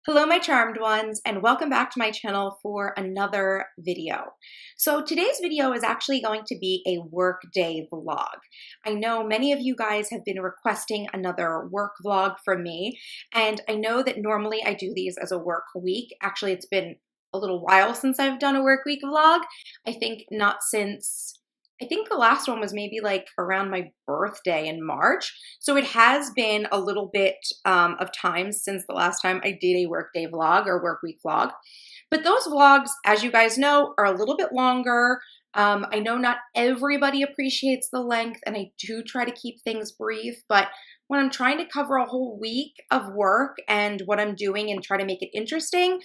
Hello, my charmed ones, and welcome back to my channel for another video. So today's video is actually going to be a work day vlog. I know many of you guys have been requesting another work vlog from me, and I know that normally I do these as a work week. Actually, it's been a little while since I've done a work week vlog. I think the last one was maybe like around my birthday in March. So it has been a little bit of time since the last time I did a workday vlog or work week vlog. But those vlogs, as you guys know, are a little bit longer. I know not everybody appreciates the length, and I do try to keep things brief. But when I'm trying to cover a whole week of work and what I'm doing and try to make it interesting,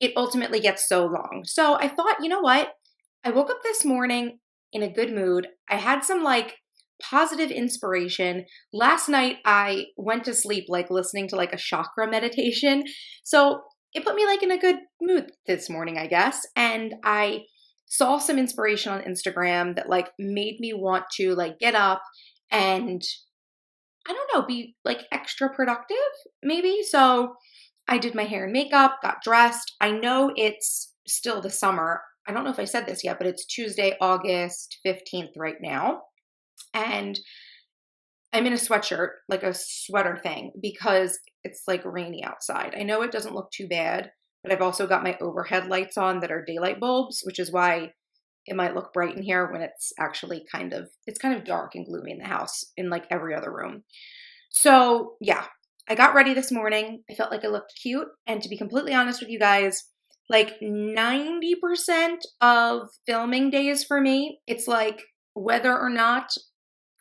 it ultimately gets so long. So I thought, you know what? I woke up this morning in a good mood. I had some positive inspiration. Last night I went to sleep listening to a chakra meditation. So it put me in a good mood this morning, I guess. And I saw some inspiration on Instagram that made me want to get up and I don't know, be extra productive maybe. So I did my hair and makeup, got dressed. I know it's still the summer. I don't know if I said this yet, but it's Tuesday, August 15th right now. And I'm in a sweatshirt, a sweater thing, because it's rainy outside. I know it doesn't look too bad, but I've also got my overhead lights on that are daylight bulbs, which is why it might look bright in here when it's actually kind of dark and gloomy in the house in every other room. So yeah, I got ready this morning. I felt like I looked cute. And to be completely honest with you guys, 90% of filming days for me, it's whether or not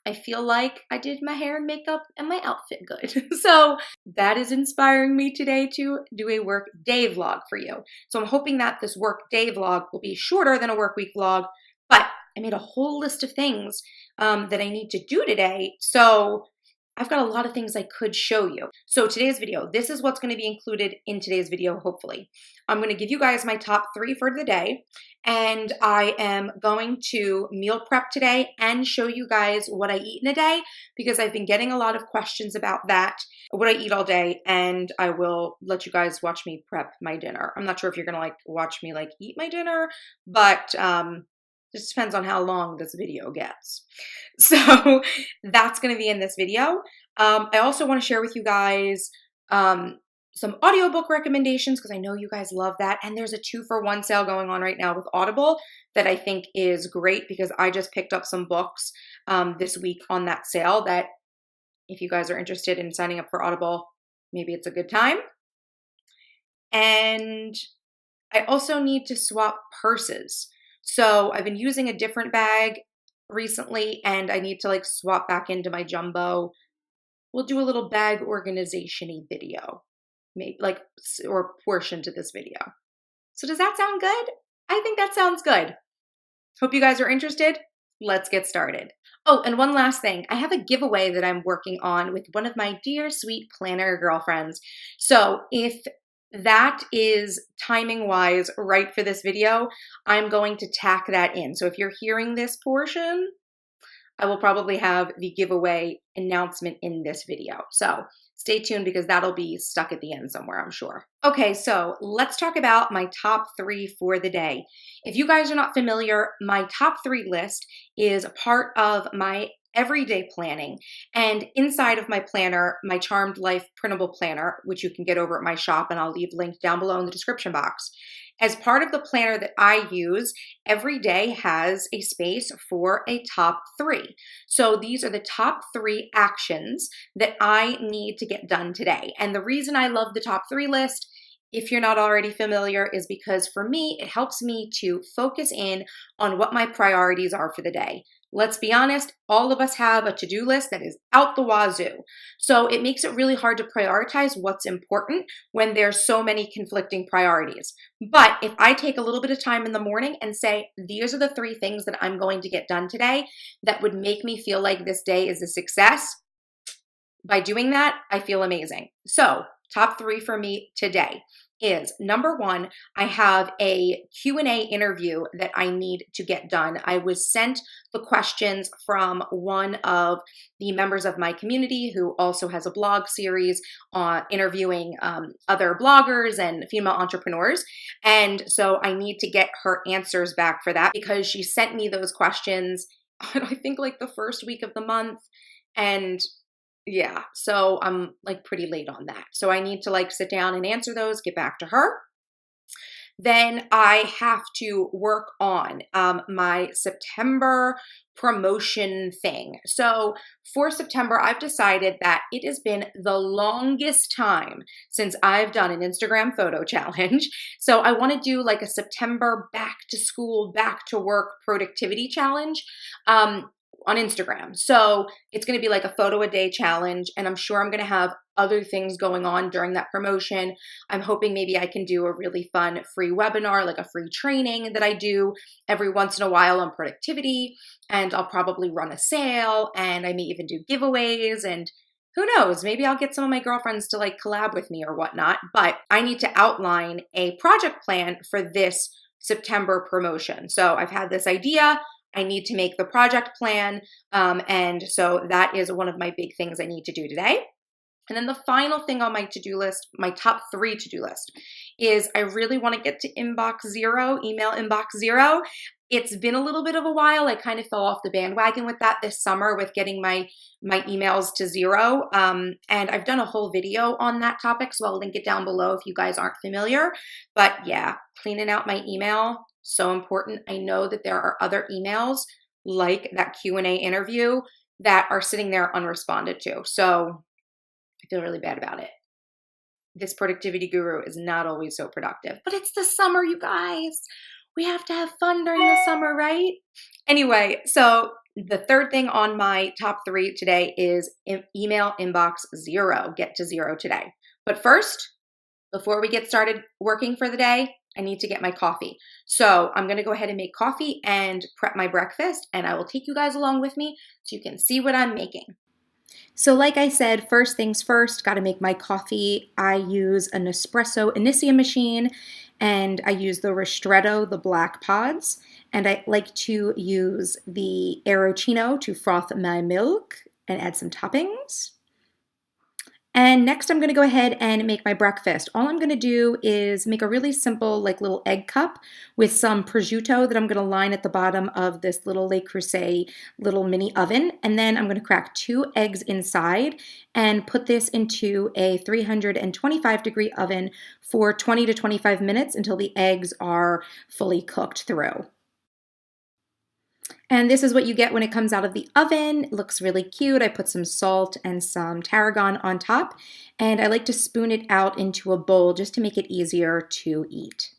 I feel like I did my hair and makeup and my outfit good. So that is inspiring me today to do a work day vlog for you. So I'm hoping that this work day vlog will be shorter than a work week vlog, but I made a whole list of things that I need to do today. So I've got a lot of things I could show you. So today's video, this is what's going to be included in today's video, hopefully. I'm going to give you guys my top 3 for the day, and I am going to meal prep today and show you guys what I eat in a day, because I've been getting a lot of questions about that, what I eat all day, and I will let you guys watch me prep my dinner. I'm not sure if you're going to watch me eat my dinner, but just depends on how long this video gets. So that's going to be in this video. I also want to share with you guys some audiobook recommendations, because I know you guys love that. And there's a 2-for-1 sale going on right now with Audible that I think is great, because I just picked up some books this week on that sale that if you guys are interested in signing up for Audible, maybe it's a good time. And I also need to swap purses. So I've been using a different bag recently, and I need to swap back into my jumbo. We'll do a little bag organization-y video, maybe or portion to this video. So does that sound good? I think that sounds good. Hope you guys are interested. Let's get started. Oh, and one last thing. I have a giveaway that I'm working on with one of my dear sweet planner girlfriends. So if that is timing-wise right for this video, I'm going to tack that in. So if you're hearing this portion, I will probably have the giveaway announcement in this video. So stay tuned, because that'll be stuck at the end somewhere, I'm sure. Okay, so let's talk about my top 3 for the day. If you guys are not familiar, my top 3 list is a part of my everyday planning. And inside of my planner, my Charmed Life printable planner, which you can get over at my shop, and I'll leave linked down below in the description box. As part of the planner that I use, every day has a space for a top 3. So these are the top 3 actions that I need to get done today. And the reason I love the top 3 list, if you're not already familiar, is because for me, it helps me to focus in on what my priorities are for the day. Let's be honest, all of us have a to-do list that is out the wazoo. So it makes it really hard to prioritize what's important when there's so many conflicting priorities. But if I take a little bit of time in the morning and say, these are the 3 things that I'm going to get done today that would make me feel like this day is a success, by doing that, I feel amazing. So top 3 for me today is number 1, I have a Q&A interview that I need to get done. I was sent the questions from one of the members of my community who also has a blog series on interviewing other bloggers and female entrepreneurs. And so I need to get her answers back for that because she sent me those questions, I think like the first week of the month. And yeah, so I'm like pretty late on that. So I need to like sit down and answer those, get back to her. Then I have to work on my September promotion thing. So for September, I've decided that it has been the longest time since I've done an Instagram photo challenge. So I want to do like a September back to school, back to work productivity challenge. On Instagram. So it's going to be like a photo a day challenge, and I'm sure I'm going to have other things going on during that promotion. I'm hoping maybe I can do a really fun free webinar, like a free training that I do every once in a while on productivity, and I'll probably run a sale, and I may even do giveaways, and who knows, maybe I'll get some of my girlfriends to like collab with me or whatnot. But I need to outline a project plan for this September promotion. So I've had this idea, I need to make the project plan. And so that is one of my big things I need to do today. And then the final thing on my to-do list, my top 3 to-do list, is I really want to get to inbox 0, email inbox 0. It's been a little bit of a while. I kind of fell off the bandwagon with that this summer with getting my emails to 0. And I've done a whole video on that topic, so I'll link it down below if you guys aren't familiar. But yeah, cleaning out my email, so important. I know that there are other emails like that Q&A interview that are sitting there unresponded to. So I feel really bad about it. This productivity guru is not always so productive, but it's the summer, you guys. We have to have fun during the summer, right? Anyway, so the third thing on my top 3 today is email inbox 0. Get to 0 today. But first, before we get started working for the day, I need to get my coffee. So I'm going to go ahead and make coffee and prep my breakfast, and I will take you guys along with me so you can see what I'm making. So like I said, first things first, got to make my coffee. I use an espresso Inicia machine, and I use the Ristretto, the black pods, and I like to use the Aerochino to froth my milk and add some toppings. And next I'm going to go ahead and make my breakfast. All I'm going to do is make a really simple like little egg cup with some prosciutto that I'm going to line at the bottom of this little Le Creuset little mini oven. And then I'm going to crack 2 eggs inside and put this into a 325-degree oven for 20 to 25 minutes until the eggs are fully cooked through. And this is what you get when it comes out of the oven. It looks really cute. I put some salt and some tarragon on top, and I like to spoon it out into a bowl just to make it easier to eat.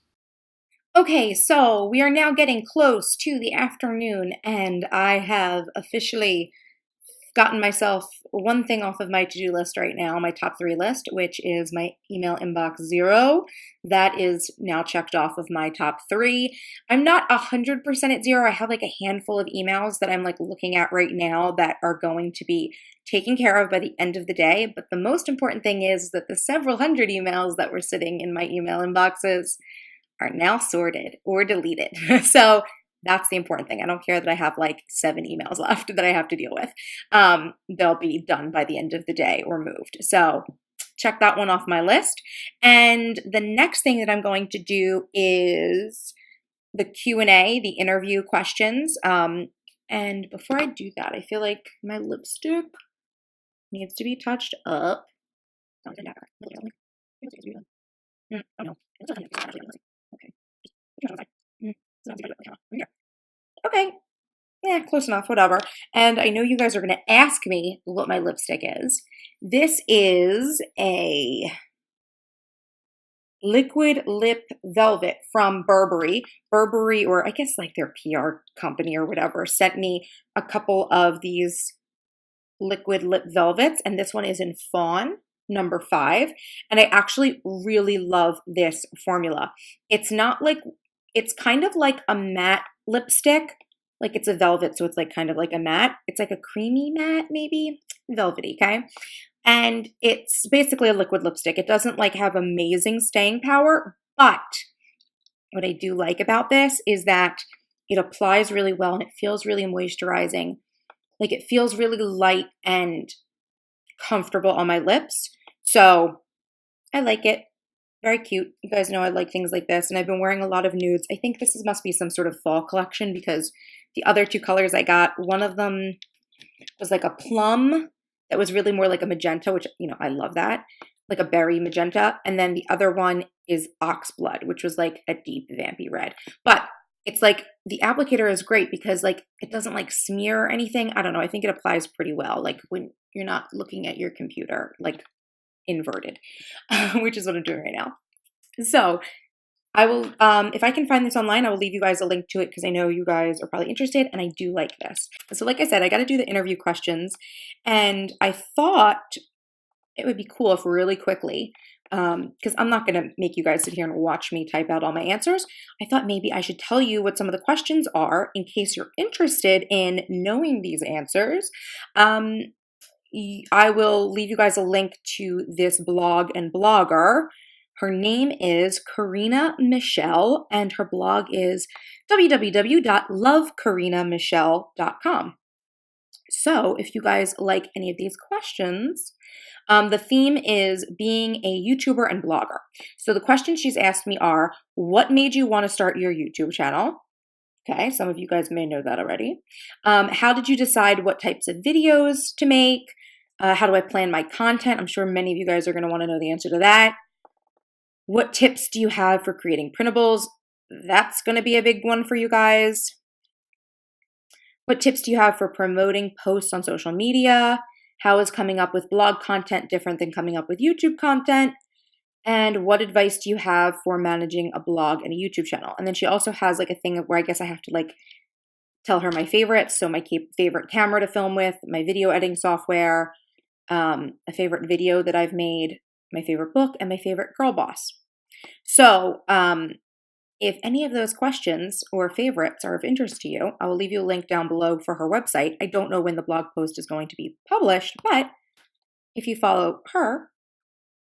Okay, so we are now getting close to the afternoon, and I have officially gotten myself one thing off of my to-do list right now, my top 3 list, which is my email inbox 0. That is now checked off of my top 3. I'm not 100% at 0. I have like a handful of emails that I'm like looking at right now that are going to be taken care of by the end of the day. But the most important thing is that the several hundred emails that were sitting in my email inboxes are now sorted or deleted. So that's the important thing. I don't care that I have like 7 emails left that I have to deal with. They'll be done by the end of the day or moved. So check that one off my list. And the next thing that I'm going to do is the Q&A, the interview questions. And before I do that, I feel like my lipstick needs to be touched up. Okay. Yeah, close enough, whatever. And I know you guys are going to ask me what my lipstick is. This is a liquid lip velvet from Burberry. Burberry, or I guess like their PR company or whatever, sent me a couple of these liquid lip velvets, and this one is in Fawn, number 5. And I actually really love this formula. It's not like, it's kind of like a matte lipstick. Like it's a velvet, so it's like kind of like a matte. It's like a creamy matte, maybe velvety, okay? And it's basically a liquid lipstick. It doesn't like have amazing staying power, but what I do like about this is that it applies really well and it feels really moisturizing. Like it feels really light and comfortable on my lips. So I like it. Very cute. You guys know I like things like this, and I've been wearing a lot of nudes. I think must be some sort of fall collection because the other two colors I got, one of them was like a plum that was really more like a magenta, which, you know, I love that, like a berry magenta. And then the other one is oxblood, which was like a deep vampy red. But it's like the applicator is great because like it doesn't like smear or anything. I don't know. I think it applies pretty well. Like when you're not looking at your computer, like inverted, which is what I'm doing right now. So I will, if I can find this online, I will leave you guys a link to it because I know you guys are probably interested and I do like this. So like I said, I got to do the interview questions and I thought it would be cool if really quickly, because I'm not going to make you guys sit here and watch me type out all my answers. I thought maybe I should tell you what some of the questions are in case you're interested in knowing these answers. I will leave you guys a link to this blog and blogger. Her name is Karina Michelle, and her blog is www.lovekarina.michelle.com. So if you guys like any of these questions, the theme is being a YouTuber and blogger. So the questions she's asked me are, what made you want to start your YouTube channel? Okay, some of you guys may know that already. How did you decide what types of videos to make? How do I plan my content? I'm sure many of you guys are going to want to know the answer to that. What tips do you have for creating printables? That's going to be a big one for you guys. What tips do you have for promoting posts on social media? How is coming up with blog content different than coming up with YouTube content? And what advice do you have for managing a blog and a YouTube channel? And then she also has like a thing where I guess I have to like tell her my favorites. So my favorite camera to film with, my video editing software, a favorite video that I've made, my favorite book, and my favorite girl boss. So if any of those questions or favorites are of interest to you, I will leave you a link down below for her website. I don't know when the blog post is going to be published, but if you follow her,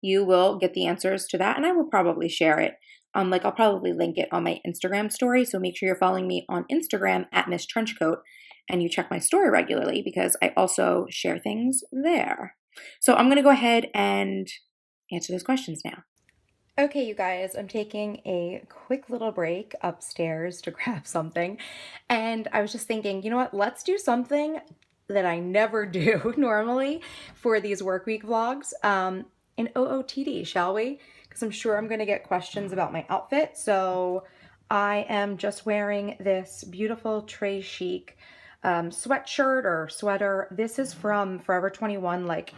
you will get the answers to that, and I will probably share it. I'll probably link it on my Instagram story, so make sure you're following me on Instagram at MissTrenchcoat, and you check my story regularly because I also share things there. So I'm going to go ahead and answer those questions now. Okay, you guys, I'm taking a quick little break upstairs to grab something, and I was just thinking, you know what, let's do something that I never do normally for these work week vlogs, an OOTD, shall we? Because I'm sure I'm going to get questions about my outfit. So I am just wearing this beautiful Très Chic sweatshirt or sweater. This is from Forever 21, like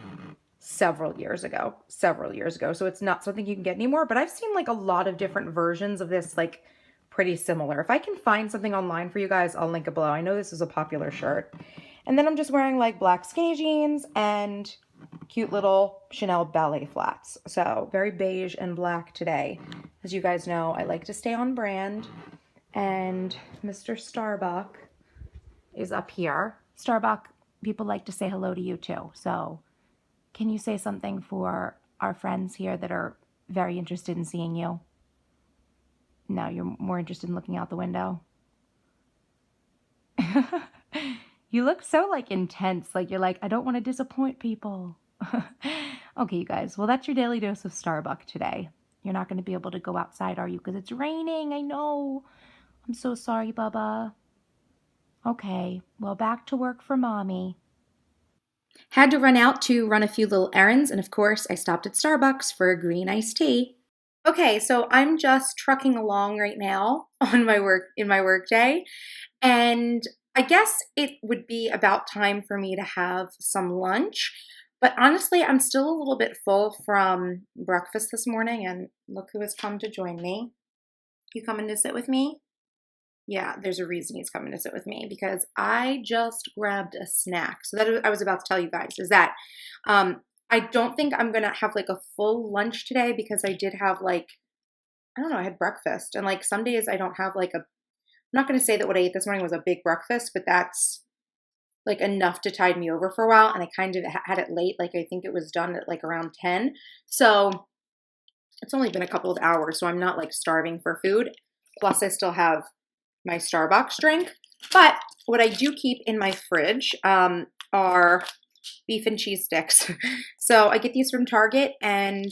several years ago. So it's not something you can get anymore, but I've seen like a lot of different versions of this, like pretty similar. If I can find something online for you guys, I'll link it below. I know this is a popular shirt. And then I'm just wearing like black skinny jeans and cute little Chanel ballet flats. So very beige and black today. As you guys know, I like to stay on brand. And Mr. Starbuck is up here. Starbuck, people like to say hello to you too. So can you say something for our friends here that are very interested in seeing you? No, you're more interested in looking out the window? You look so like intense, like you're like, I don't want to disappoint people. Okay, you guys, well, that's your daily dose of Starbuck today. You're not going to be able to go outside, are you? Because it's raining, I know. I'm so sorry, Bubba. Okay, well, back to work for Mommy. Had to run out to run a few little errands, and of course, I stopped at Starbucks for a green iced tea. Okay, so I'm just trucking along right now on my work day, and I guess it would be about time for me to have some lunch, but honestly, I'm still a little bit full from breakfast this morning, and look who has come to join me. You coming to sit with me? Yeah, there's a reason he's coming to sit with me, because I just grabbed a snack. So that I was about to tell you guys is that I don't think I'm going to have like a full lunch today because I did have like, I don't know, I had breakfast. And like some days I don't have like I'm not going to say that what I ate this morning was a big breakfast, but that's like enough to tide me over for a while, and I kind of had it late. Like I think it was done at like around 10. So it's only been a couple of hours, so I'm not like starving for food. Plus I still have my Starbucks drink. But what I do keep in my fridge are beef and cheese sticks. So I get these from Target, and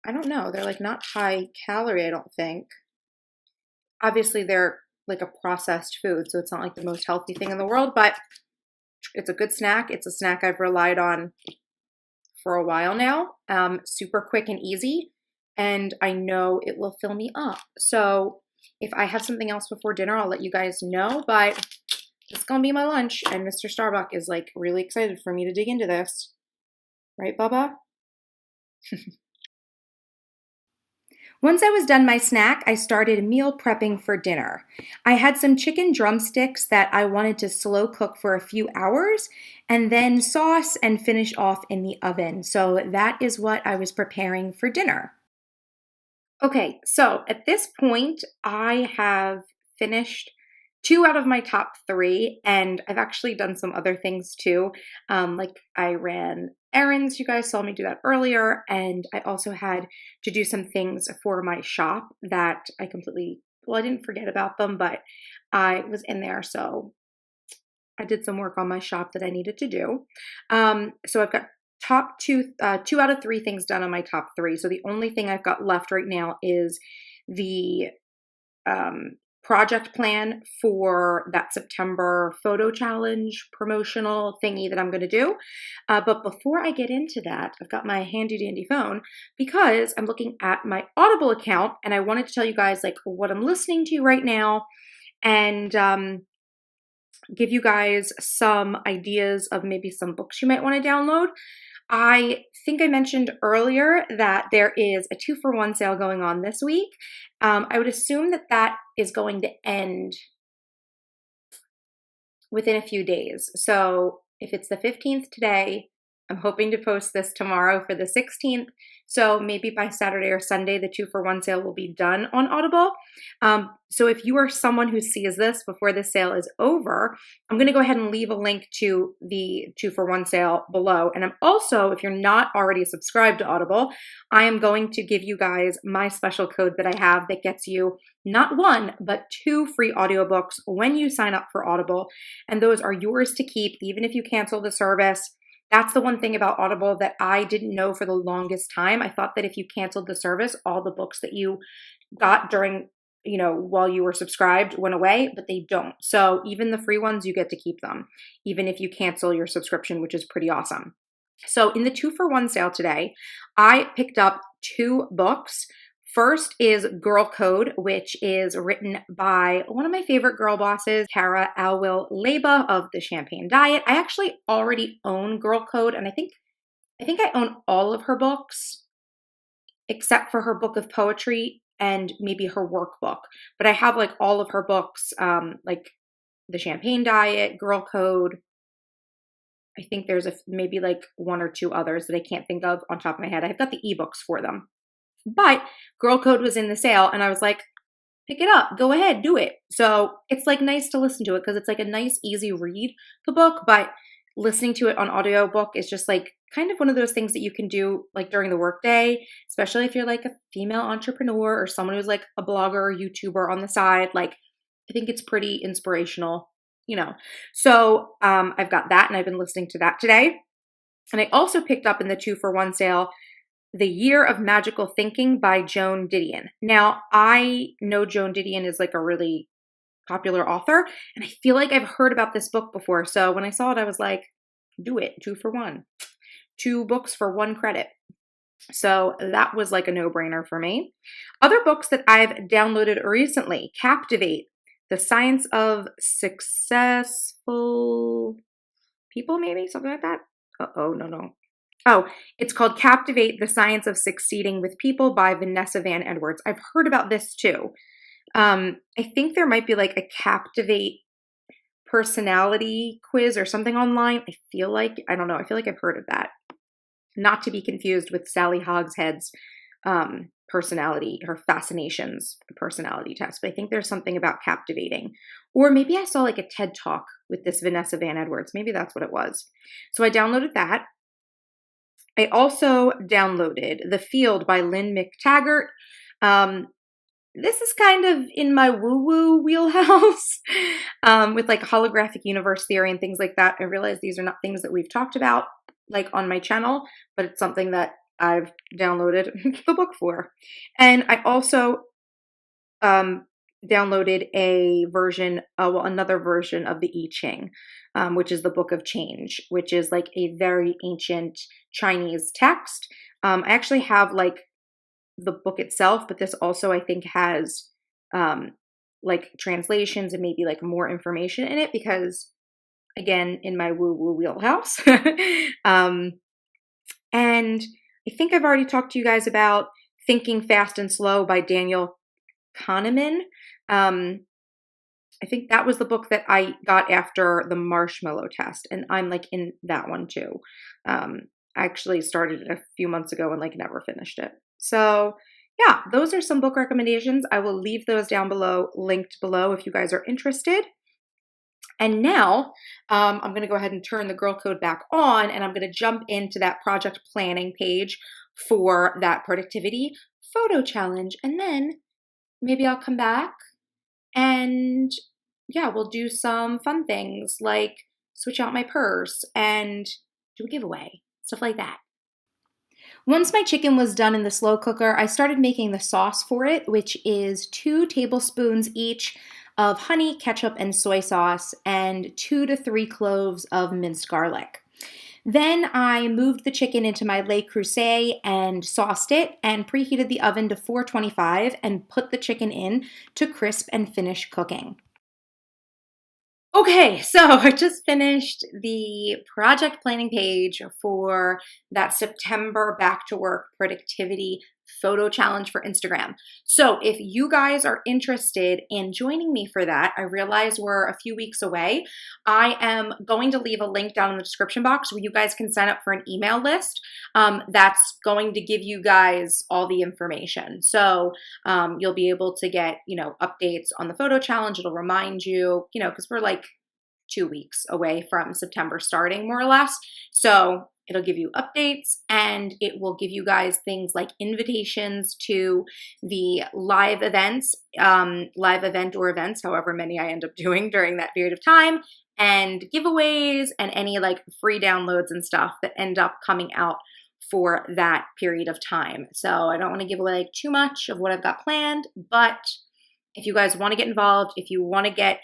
I don't know, they're like not high calorie, I don't think. Obviously they're like a processed food, so it's not like the most healthy thing in the world, but it's a good snack. It's a snack I've relied on for a while now. Super quick and easy, and I know it will fill me up. So if I have something else before dinner, I'll let you guys know, but it's gonna be my lunch, and Mr. Starbuck is like really excited for me to dig into this. Right, Bubba? Once I was done my snack, I started meal prepping for dinner. I had some chicken drumsticks that I wanted to slow cook for a few hours and then sauce and finish off in the oven. So that is what I was preparing for dinner. Okay, so at this point, I have finished 2 out of my top 3, and I've actually done some other things too. Like I ran errands, you guys saw me do that earlier, and I also had to do some things for my shop that I completely, well, I didn't forget about them, but I was in there, so I did some work on my shop that I needed to do. So I've got top 2 out of 3 things done on my top 3. So the only thing I've got left right now is the project plan for that September photo challenge promotional thingy that I'm going to do. But before I get into that, I've got my handy dandy phone because I'm looking at my Audible account, and I wanted to tell you guys like what I'm listening to right now, and give you guys some ideas of maybe some books you might want to download. I think I mentioned earlier that there is a 2-for-1 sale going on this week. I would assume that that is going to end within a few days. So if it's the 15th today, I'm hoping to post this tomorrow for the 16th. So maybe by Saturday or Sunday, the 2-for-1 sale will be done on Audible. So if you are someone who sees this before the sale is over, I'm going to go ahead and leave a link to the 2-for-1 sale below. And I'm also, if you're not already subscribed to Audible, I am going to give you guys my special code that I have that gets you not 1, but 2 free audiobooks when you sign up for Audible. And those are yours to keep, even if you cancel the service. That's the one thing about Audible that I didn't know for the longest time. I thought that if you canceled the service, all the books that you got during, while you were subscribed went away, but they don't. So even the free ones, you get to keep them, even if you cancel your subscription, which is pretty awesome. So in the 2-for-1 sale today, I picked up 2 books. First is Girl Code, which is written by one of my favorite girl bosses, Cara Alwill-Leba of the Champagne Diet. I actually already own Girl Code, and I think I own all of her books, except for her book of poetry and maybe her workbook. But I have like all of her books, like the Champagne Diet, Girl Code. I think there's maybe like 1 or 2 others that I can't think of on top of my head. I've got the ebooks for them. But Girl Code was in the sale, and I was like, pick it up, go ahead, do it. So it's like nice to listen to it because it's like a nice, easy read, the book, but listening to it on audiobook is just like kind of one of those things that you can do like during the workday, especially if you're like a female entrepreneur or someone who's like a blogger or YouTuber on the side. Like, I think it's pretty inspirational, So I've got that, and I've been listening to that today. And I also picked up in the 2-for-1 sale The Year of Magical Thinking by Joan Didion. Now, I know Joan Didion is like a really popular author, and I feel like I've heard about this book before. So when I saw it, I was like, do it, 2-for-1. 2 books for 1 credit. So that was like a no-brainer for me. Other books that I've downloaded recently, Captivate, The Science of Successful People, maybe? Something like that? No. Oh, it's called Captivate, The Science of Succeeding with People by Vanessa Van Edwards. I've heard about this too. I think there might be like a Captivate personality quiz or something online. I feel like I've heard of that. Not to be confused with Sally Hogshead's her fascinations personality test, but I think there's something about captivating. Or maybe I saw like a TED Talk with this Vanessa Van Edwards. Maybe that's what it was. So I downloaded that. I also downloaded The Field by Lynn McTaggart. This is kind of in my woo-woo wheelhouse with like holographic universe theory and things like that. I realize these are not things that we've talked about like on my channel, but it's something that I've downloaded the book for. And I also downloaded a version, another version of the I Ching, which is the Book of Change, which is like a very ancient Chinese text. I actually have like the book itself, but this also I think has like translations and maybe like more information in it because, again, in my woo-woo wheelhouse. And I think I've already talked to you guys about Thinking Fast and Slow by Daniel Kahneman. I think that was the book that I got after the marshmallow test, and I'm like in that one too. I actually started it a few months ago and like never finished it. So yeah, those are some book recommendations. I will leave those down below, linked below if you guys are interested. And now I'm going to go ahead and turn the girl code back on, and I'm going to jump into that project planning page for that productivity photo challenge. And then maybe I'll come back and yeah, we'll do some fun things like switch out my purse and do a giveaway, stuff like that. Once my chicken was done in the slow cooker, I started making the sauce for it, which is 2 tablespoons each of honey, ketchup, and soy sauce, and 2 to 3 cloves of minced garlic. Then I moved the chicken into my Le Creuset and sauced it and preheated the oven to 425 and put the chicken in to crisp and finish cooking. Okay, so I just finished the project planning page for that September back to work productivity photo challenge for Instagram. So if you guys are interested in joining me for that, I realize we're a few weeks away. I am going to leave a link down in the description box where you guys can sign up for an email list that's going to give you guys all the information. So you'll be able to get, updates on the photo challenge. It'll remind you, because we're like 2 weeks away from September starting more or less. So it'll give you updates and it will give you guys things like invitations to the live events, live event or events, however many I end up doing during that period of time, and giveaways and any like free downloads and stuff that end up coming out for that period of time. So I don't want to give away like too much of what I've got planned, but if you guys want to get involved, if you want to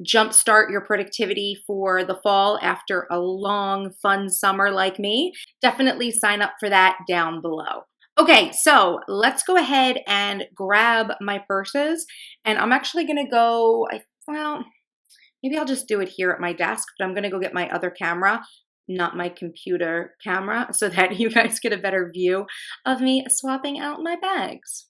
jumpstart your productivity for the fall after a long, fun summer like me, definitely sign up for that down below. Okay, so let's go ahead and grab my purses. And I'm actually going to go, maybe I'll just do it here at my desk, but I'm going to go get my other camera, not my computer camera, so that you guys get a better view of me swapping out my bags.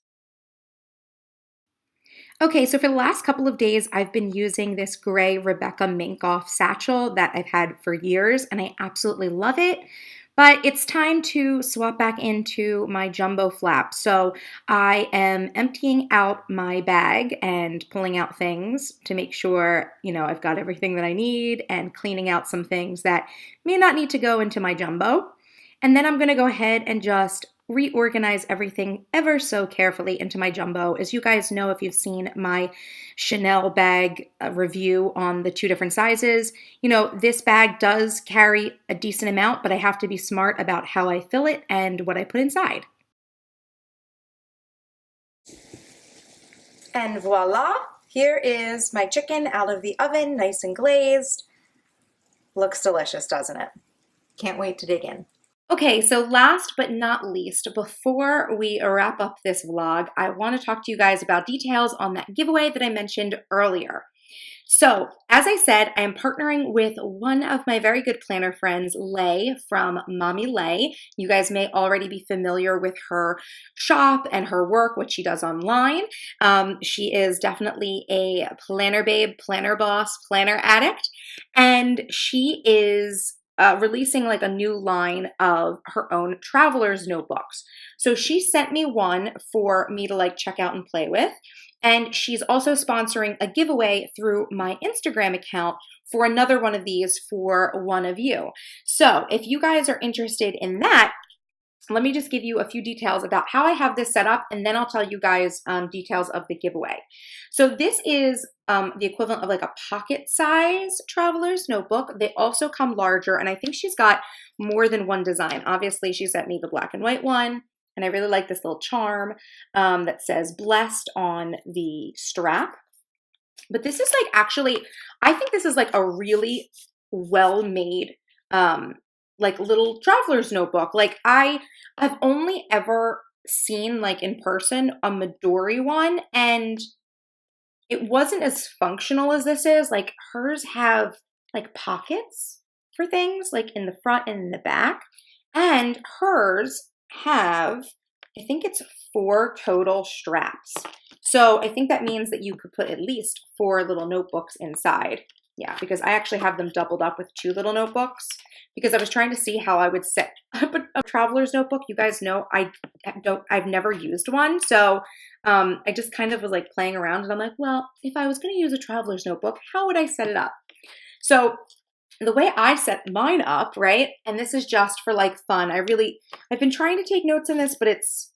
Okay, so for the last couple of days, I've been using this gray Rebecca Minkoff satchel that I've had for years, and I absolutely love it. But it's time to swap back into my jumbo flap. So I am emptying out my bag and pulling out things to make sure, I've got everything that I need, and cleaning out some things that may not need to go into my jumbo. And then I'm going to go ahead and just reorganize everything ever so carefully into my jumbo. As you guys know, if you've seen my Chanel bag review on the 2 different sizes, this bag does carry a decent amount, but I have to be smart about how I fill it and what I put inside. And voila, here is my chicken out of the oven, nice and glazed. Looks delicious, doesn't it? Can't wait to dig in. Okay, so last but not least, before we wrap up this vlog, I want to talk to you guys about details on that giveaway that I mentioned earlier. So, as I said, I am partnering with one of my very good planner friends, Lay from Mommy Lay. You guys may already be familiar with her shop and her work, what she does online. She is definitely a planner babe, planner boss, planner addict, and she is releasing like a new line of her own traveler's notebooks. So she sent me one for me to like check out and play with. And she's also sponsoring a giveaway through my Instagram account for another one of these for one of you. So if you guys are interested in that, let me just give you a few details about how I have this set up, and then I'll tell you guys details of the giveaway. So this is the equivalent of like a pocket size traveler's notebook. They also come larger, and I think she's got more than one design. Obviously, she sent me the black and white one, and I really like this little charm that says blessed on the strap. But this is like actually, I think this is like a really well-made like little traveler's notebook. Like I've only ever seen like in person a Midori one, and it wasn't as functional as this is. Like hers have like pockets for things like in the front and in the back, and hers have, I think it's 4 total straps. So I think that means that you could put at least 4 little notebooks inside. Yeah, because I actually have them doubled up with 2 little notebooks, because I was trying to see how I would set up a traveler's notebook. You guys know I've never used one. So I just kind of was like playing around, and I'm like, well, if I was going to use a traveler's notebook, how would I set it up? So the way I set mine up, right? And this is just for like fun. I've been trying to take notes in this, but it's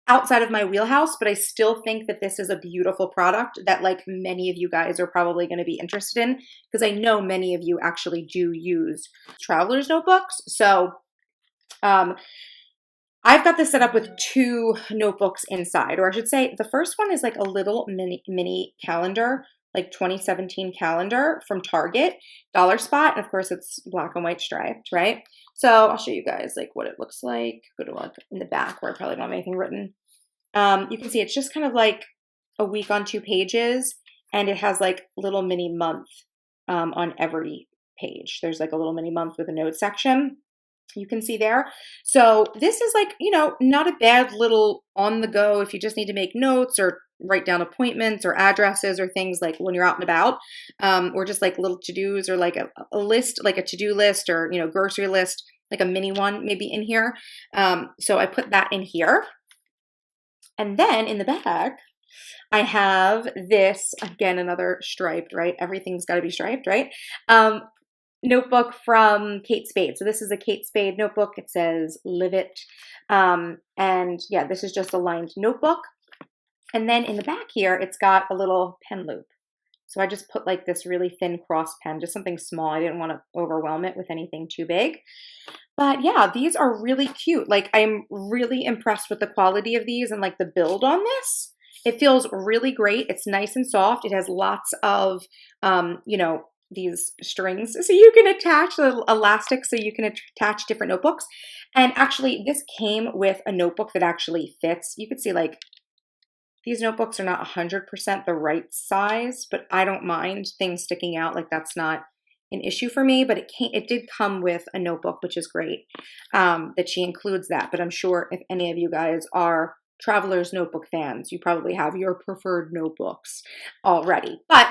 outside of my wheelhouse, but I still think that this is a beautiful product that like many of you guys are probably going to be interested in, because I know many of you actually do use traveler's notebooks. So I've got this set up with 2 notebooks inside, or I should say the first one is like a little mini calendar, like 2017 calendar from Target, dollar spot. And of course it's black and white striped, right? So I'll show you guys like what it looks like. Go to look in the back where I probably don't have anything written. You can see it's just kind of like a week on 2 pages, and it has like little mini month on every page. There's like a little mini month with a note section. You can see there. So this is like, you know, not a bad little on the go if you just need to make notes or write down appointments or addresses or things like when you're out and about, or just like little to-dos or like a list, like a to-do list or, you know, grocery list, like a mini one maybe in here. So I put that in here. And then in the back, I have this, again, another striped, right? Everything's got to be striped, right? Notebook from Kate Spade. So this is a Kate Spade notebook. It says Live It. And yeah, this is just a lined notebook. And then in the back here, it's got a little pen loop. So I just put like this really thin cross pen, just something small. I didn't want to overwhelm it with anything too big. But yeah, these are really cute. Like I'm really impressed with the quality of these and like the build on this. It feels really great. It's nice and soft. It has lots of, you know, these strings so you can attach the elastic so you can attach different notebooks. And actually this came with a notebook that actually fits. You could see like these notebooks are not 100% the right size, but I don't mind things sticking out. Like that's not an issue for me, but it did come with a notebook, which is great that she includes that. But I'm sure if any of you guys are traveler's notebook fans, you probably have your preferred notebooks already. But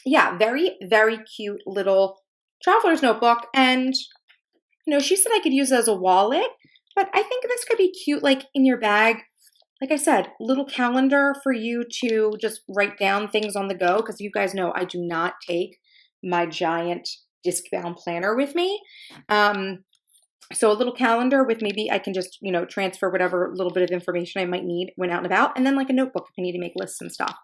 yeah, very, very cute little traveler's notebook. And, you know, she said I could use it as a wallet, but I think this could be cute, like in your bag. Like I said, little calendar for you to just write down things on the go. Because you guys know I do not take my giant disc-bound planner with me. So a little calendar with maybe I can just, you know, transfer whatever little bit of information I might need when out and about. And then like a notebook if I need to make lists and stuff.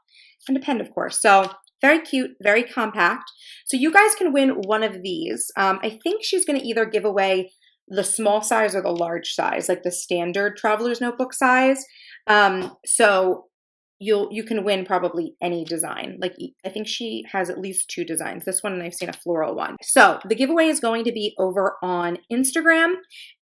And a pen, of course. So very cute, very compact. So you guys can win one of these. I think she's going to either give away the small size or the large size, like the standard traveler's notebook size. So you can win probably any design. Like I think she has at least 2 designs. This one, and I've seen a floral one. So the giveaway is going to be over on Instagram,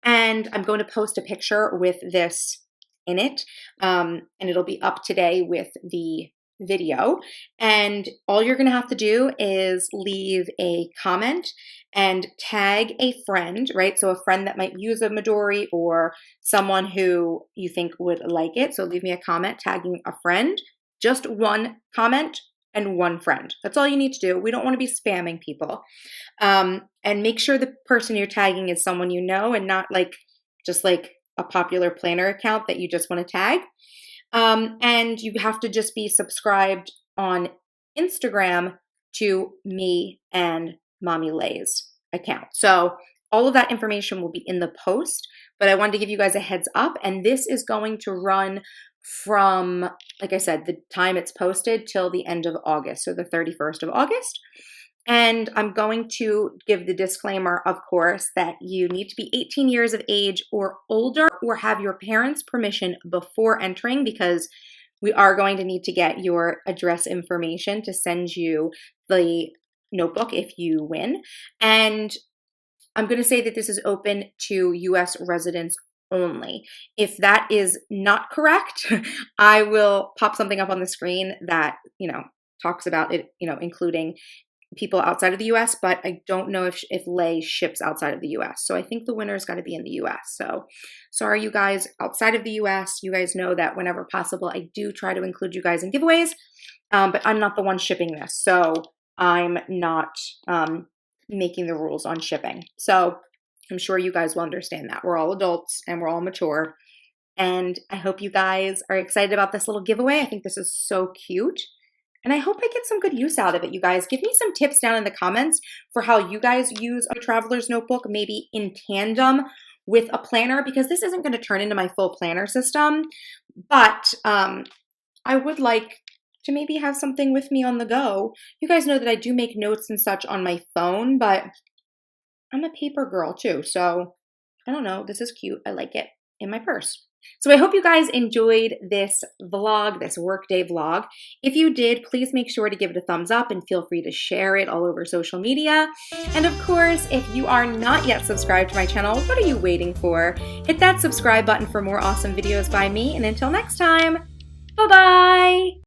and I'm going to post a picture with this in it. And it'll be up today with the video. And all you're going to have to do is leave a comment and tag a friend, right? So a friend that might use a Midori or someone who you think would like it. So leave me a comment tagging a friend, just one comment and one friend. That's all you need to do. We don't want to be spamming people. And make sure the person you're tagging is someone you know and not just like a popular planner account that you just want to tag. And you have to just be subscribed on Instagram to me and Mommy Lay's account. So all of that information will be in the post, but I wanted to give you guys a heads up, and this is going to run from, like I said, the time it's posted till the end of August, so the 31st of August. And I'm going to give the disclaimer, of course, that you need to be 18 years of age or older or have your parents' permission before entering, because we are going to need to get your address information to send you the notebook if you win. And I'm going to say that this is open to U.S. residents only. If that is not correct, I will pop something up on the screen that, talks about it, including people outside of the U.S., but I don't know if Lay ships outside of the U.S. So I think the winner's got to be in the U.S. So sorry, you guys outside of the U.S. You guys know that whenever possible, I do try to include you guys in giveaways, but I'm not the one shipping this. So I'm not making the rules on shipping. So I'm sure you guys will understand that. We're all adults and we're all mature. And I hope you guys are excited about this little giveaway. I think this is so cute. And I hope I get some good use out of it, you guys. Give me some tips down in the comments for how you guys use a traveler's notebook, maybe in tandem with a planner, because this isn't going to turn into my full planner system. But I would like to maybe have something with me on the go. You guys know that I do make notes and such on my phone, but I'm a paper girl too. So I don't know. This is cute. I like it in my purse. So I hope you guys enjoyed this vlog, this workday vlog. If you did, please make sure to give it a thumbs up and feel free to share it all over social media. And of course, if you are not yet subscribed to my channel, what are you waiting for? Hit that subscribe button for more awesome videos by me. And until next time, bye-bye.